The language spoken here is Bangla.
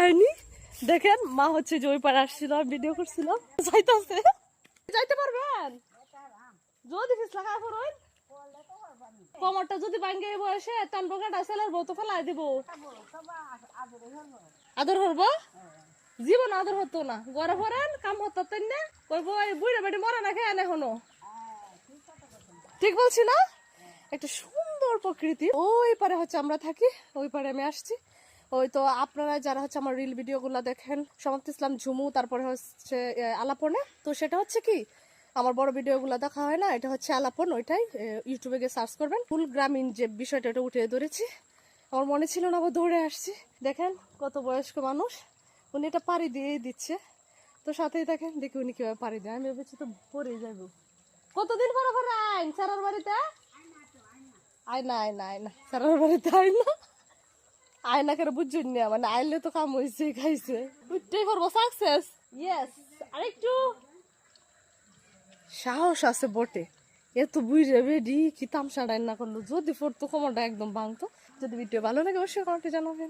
যায়নি। দেখেন মা হচ্ছে যে ওই পারে আসছিল, ভিডিও করছিল, যাইতেছে। যাইতে পারবেন যদি ফিসলা খায় পড়ুন, কোমরটা যদি ভাঙ্গে বয়সে টানবো কাটা ছেলের বউ তো ফেলাই দিব। আদর করবো? জীবন আদর হতো না, গড়ে পড়েন কাম হতো না, কইবো এই বুড়ে বাড়ি মরে না খেয়ে এখনো। ঠিক বলছি না? একটা সুন্দর প্রকৃতি। ওই পারে হচ্ছে আমরা থাকি, ওই পারে আমি আসছি। ওই তো আপনারা যারা হচ্ছে আমার রিল ভিডিও গুলা দেখেন, সমাপ্ত ইসলাম ঝুমু, তারপরে হচ্ছে আলাপনে, তো সেটা হচ্ছে কি আমার বড় ভিডিও গুলা দেখা হয় না, এটা হচ্ছে আলাপন, ওইটাই ইউটিউবে গিয়ে সার্চ করবেন। ফুল গ্রামীণ যে বিষয়টা ওটা উঠে ধরেছি, আমার মনে ছিল না, আবার দৌড়ে আসছি। দেখেন কত বয়স্ক মানুষ, উনি এটা পাড়ি দিয়েই দিচ্ছে। তো সাথেই দেখেন, দেখি উনি কিভাবে পাড়ি দেয়। আমি ভেবেছি তো পরে যাবো। কতদিন পরে পরে আইন স্যারের বাড়িতে? আয়না আয়না আয়না স্যারের বাড়িতে আয়না, আয়না করে বুঝছেন না, মানে আইলে তো কাম হয়েছে, খাইছে, উঠতেই পারবো, সাকসেস। ইয়েস, আরেকটু সাহস আছে বটে। এত বুঝে বেডি কি তামসা ডাইন না করলো, যদি পড়তো কোমরটা একদম ভাঙতো। যদি ভিডিও ভালো লাগে অবশ্যই কমেন্টে জানাবেন।